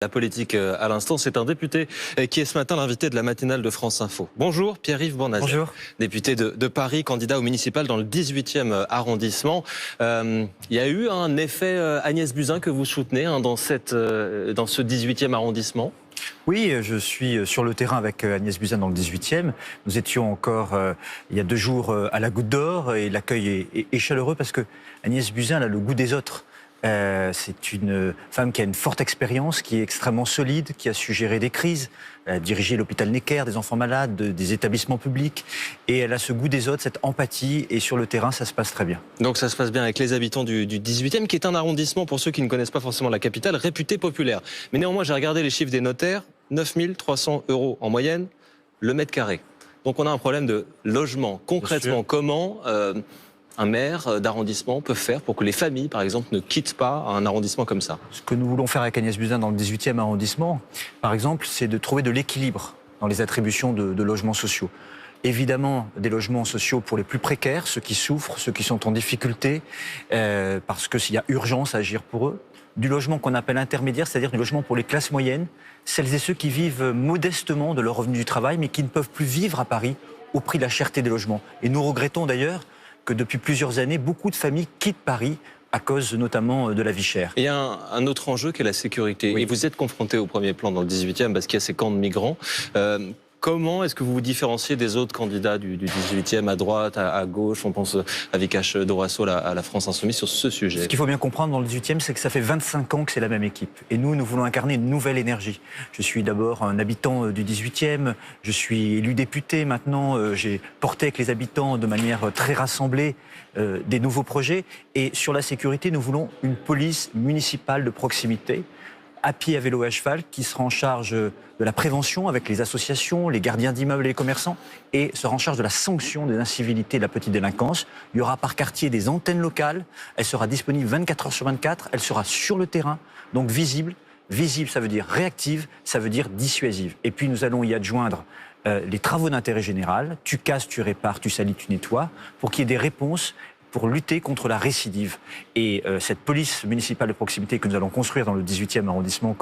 La politique à l'instant, c'est un député qui est ce matin l'invité de la matinale de France Info. Bonjour Pierre-Yves Bournazel. Bonjour. Député de Paris, candidat au municipal dans le 18e arrondissement. Il y a eu un effet Agnès Buzyn que vous soutenez dans ce 18e arrondissement. Oui, je suis sur le terrain avec Agnès Buzyn dans le 18e. Nous étions encore il y a 2 jours à la Goutte d'Or et l'accueil est chaleureux parce que Agnès Buzyn a le goût des autres. C'est une femme qui a une forte expérience, qui est extrêmement solide, qui a su gérer des crises, elle a dirigé l'hôpital Necker, des enfants malades, des établissements publics, et elle a ce goût des autres, cette empathie, et sur le terrain, ça se passe très bien. Donc ça se passe bien avec les habitants du 18e, qui est un arrondissement, pour ceux qui ne connaissent pas forcément la capitale, réputé populaire. Mais néanmoins, j'ai regardé les chiffres des notaires, 9 300 € en moyenne, le mètre carré. Donc on a un problème de logement. Concrètement, comment un maire d'arrondissement peut faire pour que les familles, par exemple, ne quittent pas un arrondissement comme ça? Ce que nous voulons faire avec Agnès Buzyn dans le 18e arrondissement, par exemple, c'est de trouver de l'équilibre dans les attributions de logements sociaux. Évidemment, des logements sociaux pour les plus précaires, ceux qui souffrent, ceux qui sont en difficulté, parce qu'il y a urgence à agir pour eux. Du logement qu'on appelle intermédiaire, c'est-à-dire du logement pour les classes moyennes, celles et ceux qui vivent modestement de leur revenu du travail, mais qui ne peuvent plus vivre à Paris au prix de la cherté des logements. Et nous regrettons d'ailleurs que depuis plusieurs années, beaucoup de familles quittent Paris à cause notamment de la vie chère. Il y a un autre enjeu qui est la sécurité. Oui. Et vous êtes confronté au premier plan dans le 18e parce qu'il y a ces camps de migrants. Comment est-ce que vous vous différenciez des autres candidats du 18e, à droite, à gauche? On pense à Vikash Dorasso, à la France Insoumise, sur ce sujet. Ce qu'il faut bien comprendre dans le 18e, c'est que ça fait 25 ans que c'est la même équipe. Et nous voulons incarner une nouvelle énergie. Je suis d'abord un habitant du 18e, je suis élu député maintenant, j'ai porté avec les habitants de manière très rassemblée des nouveaux projets. Et sur la sécurité, nous voulons une police municipale de proximité, à pied, à vélo et à cheval, qui sera en charge de la prévention avec les associations, les gardiens d'immeubles et les commerçants, et sera en charge de la sanction des incivilités et de la petite délinquance. Il y aura par quartier des antennes locales, elle sera disponible 24 heures sur 24, elle sera sur le terrain, donc visible. Visible, ça veut dire réactive, ça veut dire dissuasive. Et puis nous allons y adjoindre les travaux d'intérêt général, tu casses, tu répares, tu salis, tu nettoies, pour qu'il y ait des réponses pour lutter contre la récidive. Et cette police municipale de proximité que nous allons construire dans le 18e arrondissement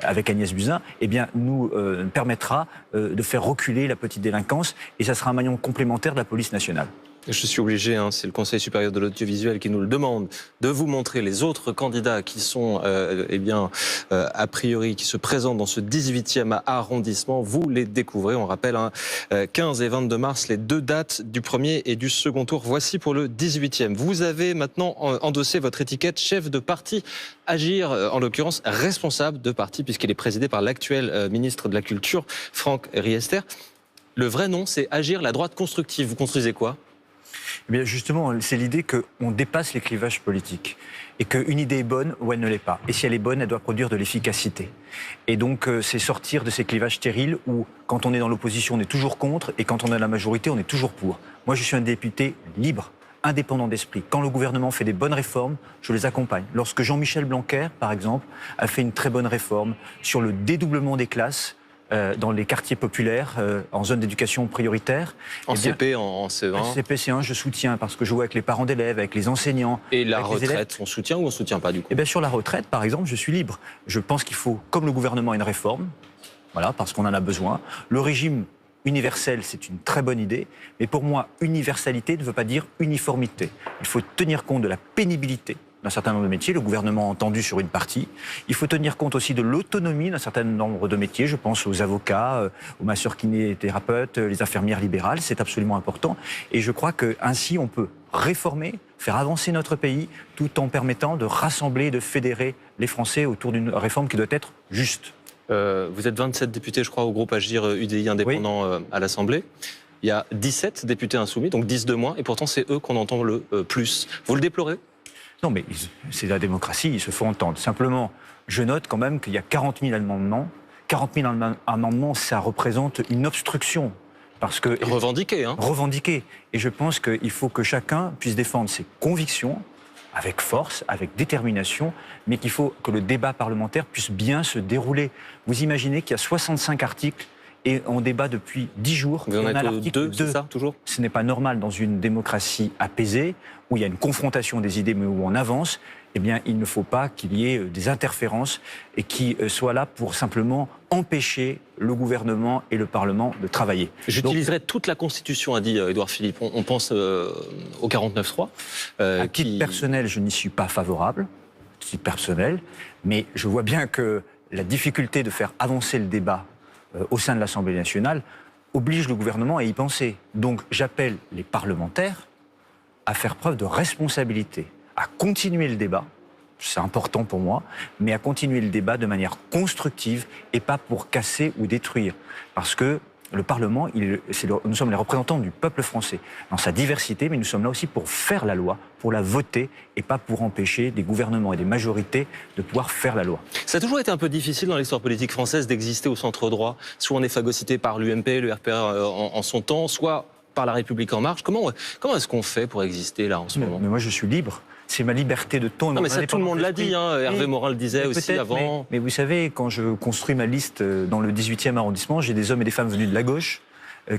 avec Agnès Buzyn, eh bien, nous permettra de faire reculer la petite délinquance et ça sera un maillon complémentaire de la police nationale. Je suis obligé, c'est le Conseil supérieur de l'audiovisuel qui nous le demande, de vous montrer les autres candidats qui sont, a priori, qui se présentent dans ce 18e arrondissement. Vous les découvrez, on rappelle, 15 et 22 mars, les 2 dates du premier et du second tour. Voici pour le 18e. Vous avez maintenant endossé votre étiquette chef de parti Agir, en l'occurrence responsable de parti, puisqu'il est présidé par l'actuel ministre de la Culture, Franck Riester. Le vrai nom, c'est Agir la droite constructive. Vous construisez quoi ? Eh bien justement, c'est l'idée qu'on dépasse les clivages politiques et qu'une idée est bonne ou elle ne l'est pas. Et si elle est bonne, elle doit produire de l'efficacité. Et donc, c'est sortir de ces clivages stériles où, quand on est dans l'opposition, on est toujours contre et quand on est à la majorité, on est toujours pour. Moi, je suis un député libre, indépendant d'esprit. Quand le gouvernement fait des bonnes réformes, je les accompagne. Lorsque Jean-Michel Blanquer, par exemple, a fait une très bonne réforme sur le dédoublement des classes, dans les quartiers populaires, en zone d'éducation prioritaire. En CP, en CE1 En CP, C1, je soutiens parce que je vois avec les parents d'élèves, avec les enseignants. Et la retraite, on soutient ou on ne soutient pas du coup? Eh bien, sur la retraite, par exemple, je suis libre. Je pense qu'il faut, comme le gouvernement, une réforme, voilà, parce qu'on en a besoin. Le régime universel, c'est une très bonne idée, mais pour moi, universalité ne veut pas dire uniformité. Il faut tenir compte de la pénibilité d'un certain nombre de métiers, le gouvernement a entendu sur une partie. Il faut tenir compte aussi de l'autonomie d'un certain nombre de métiers, je pense aux avocats, aux masseurs kinésithérapeutes, les infirmières libérales, c'est absolument important. Et je crois qu'ainsi on peut réformer, faire avancer notre pays, tout en permettant de rassembler, de fédérer les Français autour d'une réforme qui doit être juste. Vous êtes 27 députés, je crois, au groupe Agir UDI indépendant à l'Assemblée. Il y a 17 députés insoumis, donc 10 de moins, et pourtant c'est eux qu'on entend le plus. Vous le déplorez ? Non, mais c'est la démocratie, ils se font entendre. Simplement, je note quand même qu'il y a 40 000 amendements. 40 000 amendements, ça représente une obstruction. Parce que, revendiqué, hein. Revendiqué. Et je pense qu'il faut que chacun puisse défendre ses convictions, avec force, avec détermination, mais qu'il faut que le débat parlementaire puisse bien se dérouler. Vous imaginez qu'il y a 65 articles et on débat depuis 10 jours. Vous en êtes au 2, c'est ça, toujours ? Ce n'est pas normal dans une démocratie apaisée, où il y a une confrontation des idées, mais où on avance. eh bien, il ne faut pas qu'il y ait des interférences et qui soient là pour simplement empêcher le gouvernement et le Parlement de travailler. J'utiliserai toute la Constitution, a dit Édouard Philippe. On pense au 49.3. À titre personnel, je n'y suis pas favorable, à titre personnel, mais je vois bien que la difficulté de faire avancer le débat au sein de l'Assemblée nationale oblige le gouvernement à y penser. Donc j'appelle les parlementaires à faire preuve de responsabilité, à continuer le débat, c'est important pour moi, mais à continuer le débat de manière constructive et pas pour casser ou détruire. Parce que le Parlement, nous sommes les représentants du peuple français, dans sa diversité, mais nous sommes là aussi pour faire la loi, pour la voter, et pas pour empêcher des gouvernements et des majorités de pouvoir faire la loi. Ça a toujours été un peu difficile dans l'histoire politique française d'exister au centre droit. Soit on est phagocyté par l'UMP, le RPR en son temps, soit par la République en marche. Comment est-ce qu'on fait pour exister là en ce moment ? Mais moi je suis libre. C'est ma liberté de ton. Non, mais ça, tout le monde l'a dit. Hervé Morin le disait aussi avant. Mais vous savez, quand je construis ma liste dans le 18e arrondissement, j'ai des hommes et des femmes venus de la gauche,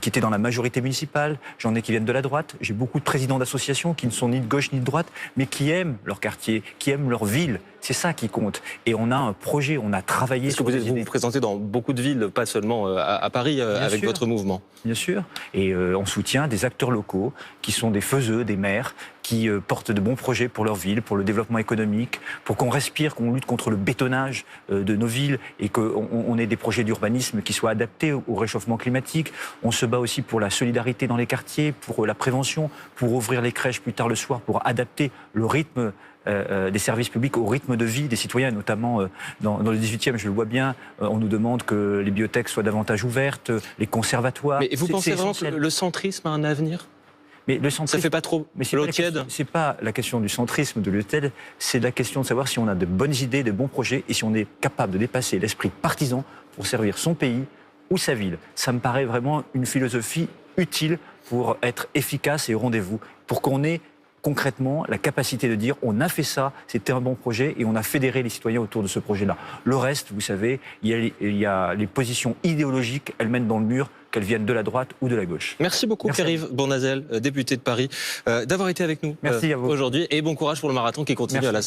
qui étaient dans la majorité municipale. J'en ai qui viennent de la droite. J'ai beaucoup de présidents d'associations qui ne sont ni de gauche ni de droite, mais qui aiment leur quartier, qui aiment leur ville. C'est ça qui compte. Et on a un projet, on a travaillé. Parce que vous vous présentez dans beaucoup de villes, pas seulement à Paris, avec votre mouvement. Bien sûr. Et on soutient des acteurs locaux qui sont des faiseux, des maires, qui portent de bons projets pour leur ville, pour le développement économique, pour qu'on respire, qu'on lutte contre le bétonnage de nos villes et qu'on ait des projets d'urbanisme qui soient adaptés au réchauffement climatique. On se bat aussi pour la solidarité dans les quartiers, pour la prévention, pour ouvrir les crèches plus tard le soir, pour adapter le rythme des services publics au rythme de vie des citoyens, notamment dans le 18e, je le vois bien, on nous demande que les bibliothèques soient davantage ouvertes, les conservatoires. Mais vous pensez vraiment que le centrisme a un avenir ? Mais le centrisme, ça fait pas trop l'eau tiède ? C'est pas la question du centrisme, de l'eau tiède, c'est la question de savoir si on a de bonnes idées, de bons projets et si on est capable de dépasser l'esprit partisan pour servir son pays ou sa ville. Ça me paraît vraiment une philosophie utile pour être efficace et au rendez-vous, pour qu'on ait concrètement la capacité de dire on a fait ça, c'était un bon projet et on a fédéré les citoyens autour de ce projet-là. Le reste, vous savez, il y a les positions idéologiques, elles mènent dans le mur, qu'elles viennent de la droite ou de la gauche. Merci beaucoup Pierre-Yves Bournazel, député de Paris, d'avoir été avec nous aujourd'hui et bon courage pour le marathon qui continue à la